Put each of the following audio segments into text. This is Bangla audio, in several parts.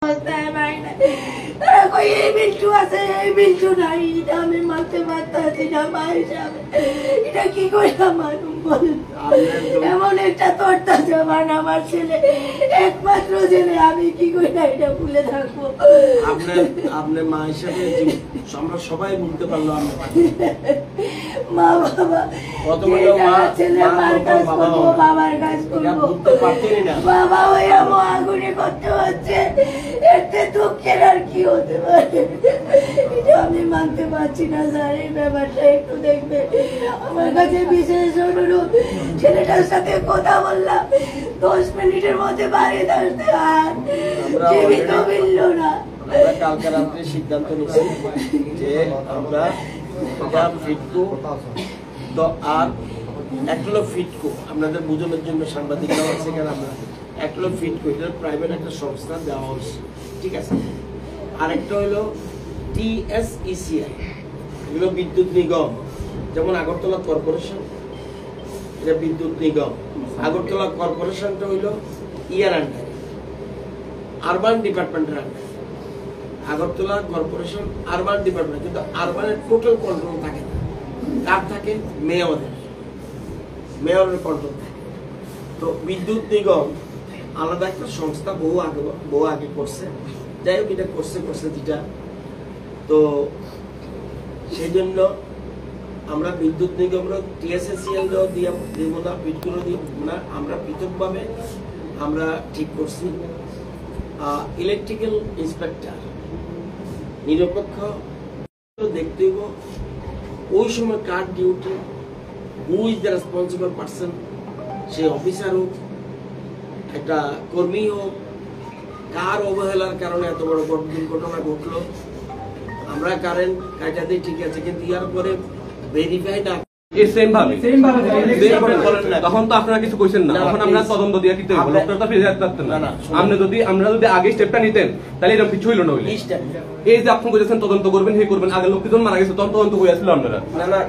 তারা কই এই বিল্টু আছে, এই বিল্টু নাই, এটা আমি মানতে পারতাছি না মা হিসাবে। এটা কি করে মানুষ বলেন? এমন একটা তর্তা জমান আমার ছেলে, একমাত্র ছেলে, আমি কি করে এটা ভুলে থাকবো? আপনার মা হিসাবে আমরা সবাই বলতে পারলাম মা বাবা ছেলে মার কাজ করবো, বাবার কাজ করবো, বাবা ওই আমার আগুনে করতে হচ্ছে, এতে দুঃখের আর কি হতে পারে? এটা আমি মানতে পারছি না স্যার, এই ব্যাপারটা একটু দেখবে। আমার কাছে বিশেষ অনুরোধ, ছেলেটার সাথে কথা বললাম, 10 মিনিটের মধ্যে বাড়িতে আসতে, আর জীবিত মিলল না। আমরা কালকে রাত্রে সিদ্ধান্ত নিচ্ছি যে আমরা ফিটকো আর 1 কিলো ফিটকো আপনাদের বোঝানোর জন্য সাংবাদিকরাও আছে, কেন আমরা 1 কিলো ফিটকো এটা প্রাইভেট একটা সংস্থা দেওয়া হচ্ছে, ঠিক আছে। আরেকটা হলো TSECI, এগুলো বিদ্যুৎ নিগম, যেমন আগরতলা কর্পোরেশন, এটা বিদ্যুৎ নিগম। আগরতলা কর্পোরেশনটা হইলো ইয়ার আন্ডারে, আরবান ডিপার্টমেন্টের আন্ডারে। আগরতলা কর্পোরেশন আরবান ডিপার্টমেন্ট, কিন্তু আরবানের টোটাল কন্ট্রোল থাকে না, কার থাকে? মেয়রের কন্ট্রোল থাকে। তো বিদ্যুৎ নিগম আলাদা একটা সংস্থা বহু আগে করছে, যাই হোক এটা করছে যেটা, তো সেই জন্য আমরা বিদ্যুৎ নিগম TSECI দিয়ে দিব না, বিটগুলো দিব না, আমরা পৃথকভাবে আমরা ঠিক করছি। ইলেকট্রিক্যাল ইন্সপেক্টর নিরপেক্ষ দেখতে হইব ওই সময় কার duty, who is the responsible person, সে অফিসার হোক, একটা কর্মী হোক, কার অবহেলার কারণে এত বড় দুর্ঘটনা ঘটলো। আমরা কারেন্ট কাটা দিয়ে ঠিক আছে, কিন্তু ইয়ার পরে ভেরিফাই না তখন তো আপনারা কিছু কইছেন না, তখন আমরা তদন্ত দিয়ে দিতে হইব, লোকটা তো ফিরে যেতে পারতেন না। আমরা যদি আগে স্টেপটা নিতেন তাহলে এরকম কিছু হইল না। হইলে এই যে আপনি কইছেন তদন্ত করবেন, হে করবেন, আগে লোক কিজন মারা গেছে তখন তদন্ত কইয়াছিল আপনারা? না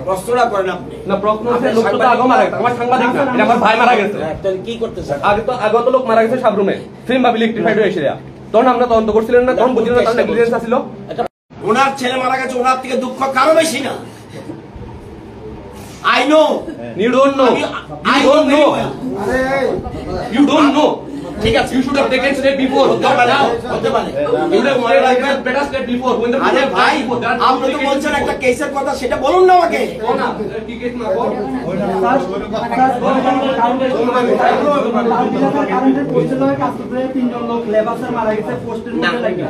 প্রশ্নটা করেন আপনি। না প্রশ্ন হচ্ছে লোক তো আগে মারা গেছে, আমার সাংবাদিক না, এটা আমার ভাই মারা গেছে। তাহলে কি করতেছেন? আগে তো লোক মারা গেছে সাবরুমে, সেম ভাবে ইলেকট্রিফাইড হয়ে এসে তখন আমরা তদন্ত করছিলেন না, তখন বুঝলেন না তার নেগলিজেন্স ছিল। ওনার ছেলে মারা গেছে, ওনার থেকে দুঃখ কারো বেশি না। I know. You don't know. I don't know. You don't know. ঠিক আছে, You should have taken step before. হতে পারে। You would have taken better step before. When the আরে ভাই, আপনি তো বলছেন একটা কেসের কথা, সেটা বলুন না আমাকে। কি কেস না বল? কারেন্টের পোস্টের লগে কাজ করতে 3 জন লোক লেবাসের মারা গেছে পোস্টের মধ্যে লাগে।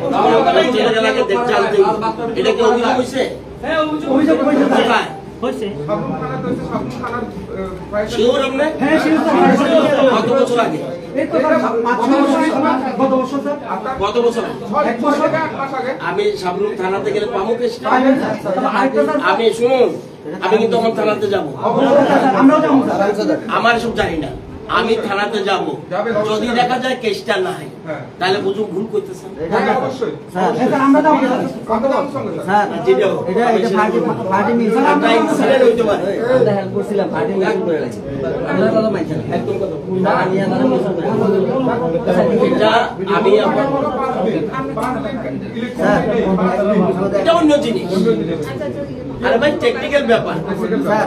এটা কি অভিযোগ হইছে? হ্যাঁ অভিযোগ হইছে। হইছে শিওর আপনি? হ্যাঁ শিওর স্যার। কত বছর আগে? এই তো 5 বছর গত বছর স্যার। কত বছর? 1 বছর আগে। আমি সাবরুম থানাতে গেলে পাবো কেসটা? আরেকটা স্যার, আমি শুনুন, আমি কিন্তু তখন থানাতে যাবো, আমরাও যাবো স্যার। আমার সব জানি না, আমি থানাতে যাব। যদি দেখা যায় কেসটা নাই, তাহলে বুঝুন ভুল করতেছেন। স্যার আমরা যাবো স্যার। যেটা এটা পার্টি মিছিল একটা ইনসিডেন্ট হইতে পারে। আমরা হেল্প করছিলাম, পার্টি মিছিল করে রাখছি। আমরা কথা মানছেন একদম কথা বলুন। না নিয়ে তারা মিছিল করে এটা আমি আমার স্যার এটা অন্য জিনিস। আরে ভাই টেকনিক্যাল ব্যাপার। স্যার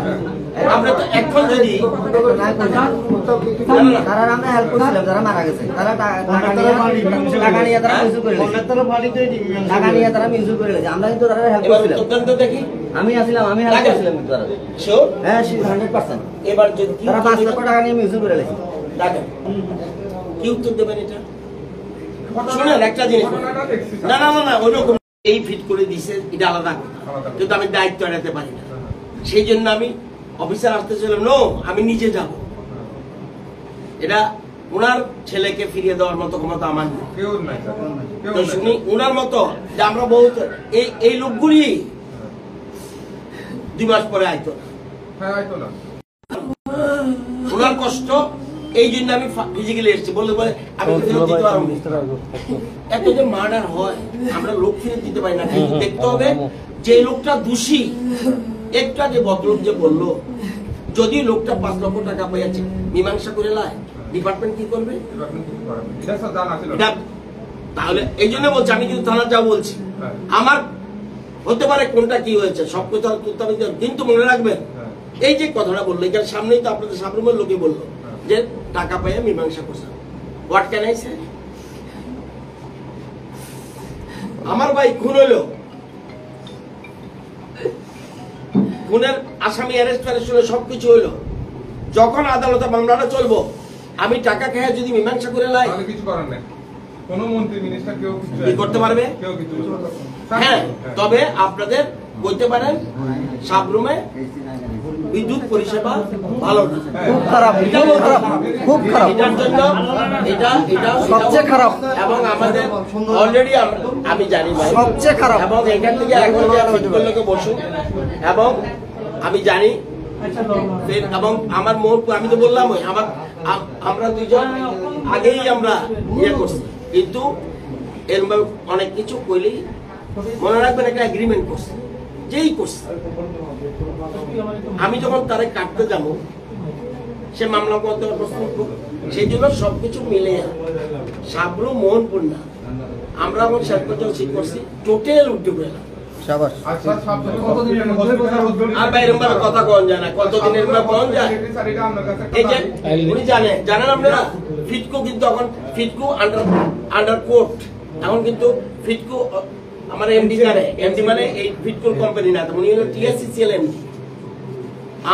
আমরা তো এখন যদি তারা আমরা হেল্প করছিলাম, যারা মারা গেছে তারা টাকা নিয়ে তারা মিউজিক করে গেছে, আমরা কিন্তু তারা হেল্প এবার করছিলাম। তদন্ত দেখি, আমি আসলাম, আমি হেল্প করছিলাম কিন্তু তারা। শিওর? হ্যাঁ 100%। এবার যদি তারা 5 লক্ষ টাকা নিয়ে মিউজিক করে গেছে। দেখেন কি উত্তর দেবেন এটা? শুনেন একটা জিনিস, না ওইরকম এই ফিট করে দিছে, এটা আলাদা, কিন্তু আমি দায়িত্ব এড়াতে পারি না। সেই জন্য আমি অফিসার আসতেছিলাম, নো আমি নিজে যাব। এটা ওনার ছেলেকে ফিরিয়ে দেওয়ার মতো ক্ষমতা আমার নেই। তো শুনি ওনার মতো যে আমরা বহুত এই লোকগুলি 2 মাস পরে আইতো না। ওনার কষ্ট, এই জন্য আমি ফিজিক্যালি এসেছি। বলে আমি দিতে পারবো এত যে মার্ডার হয়, আমরা লোক ফিরে দিতে পারি না। কিন্তু দেখতে হবে যে লোকটা দোষী। একটা যে ভদ্রলোক যে বললো, যদি লোকটা 5 লক্ষ টাকা পাইয়াছে, মীমাংসা করে লাই, ডিপার্টমেন্ট কি করবে? তাহলে এই জন্য বলছি, আমি কিন্তু থানা যা বলছি আমার হতে পারে কোনটা কি হয়েছে সব কথা তুলতে হবে, কিন্তু মনে রাখবেন এই যে কথাটা বললো এখানে সামনেই তো আপনাদের সাবরুমের লোকে বললো যে টাকা পাইয়া মীমাংসা করছে। What can I say? আমার ভাই খুন হইলো, খুনের আসামি অ্যারেস্ট ফ্যারেস্ট সবকিছু হইলো, যখন আদালতে মামলাটা চলবো আমি টাকা খেয়ে যদি মীমাংসা করে লাই কিছু করার নেই, কোনো মন্ত্রী মিনিস্টার কেউ কিছু কি করতে পারবে? কেউ কিছু হ্যাঁ, তবে আপনাদের বলতে পারেন সাবরুমে বিদ্যুৎ পরিষেবা ভালো না, খুব খারাপ, খুব খারাপ, এটার জন্য এটা সবচেয়ে খারাপ এবং আমাদের অলরেডি আমি জানি ভাই সবচেয়ে খারাপ এবং এখান থেকে এখন লোকে বসুন এবং আমি জানি এবং আমার আমি তো বললাম আমরা দুইজন আগেই আমরা ইয়ে করছি, কিন্তু এরকম অনেক কিছু কইলেই মনে রাখবেন একটা এগ্রিমেন্ট করছে, যেই করছে আমি যখন তারে কাটতে যাবো সে মামলা করতে সেই জন্য সবকিছু মিলে সাবরুম মোহনপুর না, আমরা এখন শেষ পর্যন্ত ঠিক করছি টোটাল উঠে গেলাম। আর বাইরে কথা কন যায় না, কতদিনের কন যায় এই যে উনি জানেন আপনারা ফিটকো কিন্তু এখন ফিটকো আন্ডার কোর্ট, এখন কিন্তু ফিটকো আমার এমডি জানে, এমডি মানে এই ফিটকোর কোম্পানি না, উনি হলো টিএসসিসিএল এমডি।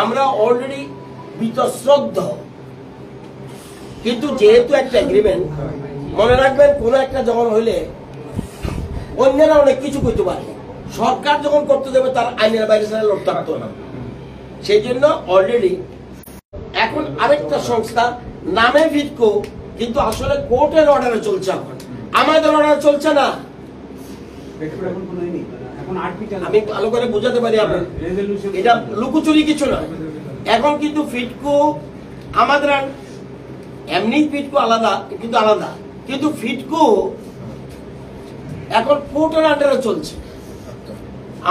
আমরা অলরেডি বিতশ্রদ্ধ, কিন্তু যেহেতু একটা এগ্রিমেন্ট মনে রাখবেন কোন একটা যখন হইলে অন্যরা অনেক কিছু করতে পারে, সরকার যখন করতে দেবে তার আইনের বাইরে ছাড়া লোক থাকতো না, সেই জন্য অলরেডি এখন আরেকটা সংস্থা নামে ফিটকো কিন্তু আসলে কোর্টের অর্ডারে চলছে, এখন আমাদের অর্ডার চলছে না। আমি ভালো করে বুঝাতে পারি আপনার, এটা লুকোচুরি কিছু না, এখন কিন্তু ফিটকো আমাদের এমনি ফিটকো আলাদা কিন্তু আলাদা, কিন্তু ফিটকো এখন কোর্টের আন্ডারে চলছে।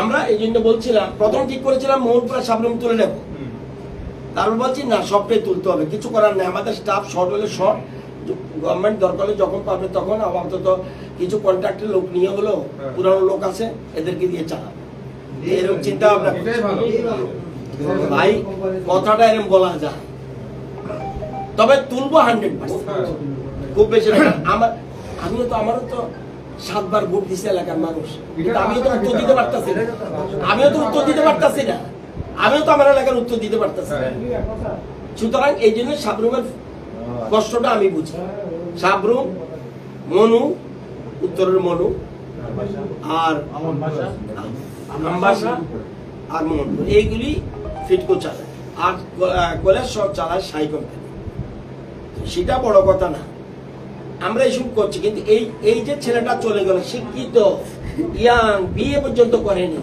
আমরা এই জন্য বলছিলাম প্রথম ঠিক করেছিলাম মোহনপুরা সাবরুম তুলে নেব, তারপর বলছি না সবটাই তুলতে হবে, কিছু করার নেই, আমাদের স্টাফ শর্ট হলে শর্ট, গভর্নমেন্ট দরকার হলে যখন পাবে তখন অন্তত কিছু কন্ট্রাক্টের লোক নিয়ে হলো পুরানো লোক আছে এদেরকে দিয়ে চালাবে, এরকম চিন্তা ভাবনা ভাই কথাটা এরকম বলা যায়, তবে তুলবো 100%, খুব বেশি আমিও তো আমারও তো 7 বার ভোট দিছে এলাকার মানুষ, আমিও তো উত্তর দিতে পারতাছি না, আমিও তো আমার এলাকার উত্তর দিতে পারতাছি না। সুতরাং এই জন্য সাবরুমের কষ্টটা আমি বুঝি, সাবরুম মনু উত্তরের মনু আর আমবাসা আর মোহনপুর এইগুলি ফিটকো চালায়, আর কলেজ সব চালায় সাই কোম্পানি, সেটা বড় কথা না, আমরা এইসব করছি। কিন্তু এই যে ছেলেটা চলে গেল শিক্ষিত ইয়াং, বিয়ে পর্যন্ত করেনি,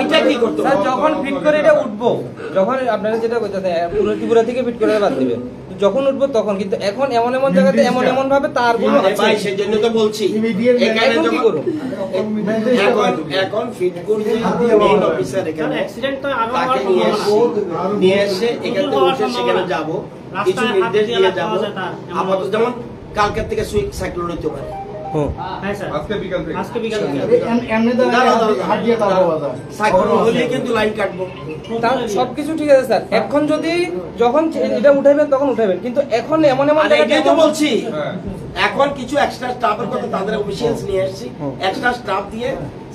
এটা কি করতে হবে? যখন ফিট করে এটা উঠবো, যখন আপনারা যেটা বলতেছেন পুরো ত্রিপুরা থেকে ফিট করে বাদ দিবেন, যখন উঠবো তখন, কিন্তু এখন এমন এমন জায়গাতে এমন ভাবে তার গুলো ভাই সেই জন্য তো বলছি এখানে এখন কি করব, এখন ফিট করতে মেইন অফিসার এখানে অ্যাক্সিডেন্ট তো আগে নিয়ে এসে এখান থেকে উঠে সেখানে যাব, কিছু নির্দেশ দিয়ে যাব, আপাতত যেমন কালকের থেকে সুইক সাইক্লোন হতে পারে। হ্যাঁ স্যার, আজকে বিকাল থেকে কিন্তু লাইন কাটবো, সবকিছু ঠিক আছে স্যার, এখন যদি যখন এটা উঠাইবেন তখন উঠাইবেন, কিন্তু এখন এমন এটাই তো বলছি, এখন কিছু এক্সট্রা স্টাফের কথা তাদের অফিসিয়ালস নিয়ে আসছি, এক্সট্রা স্টাফ দিয়ে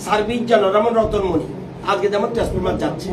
সার্ভিস জেনারেল রতনমণি আজকে যেমন ট্রান্সফরমার যাচ্ছে।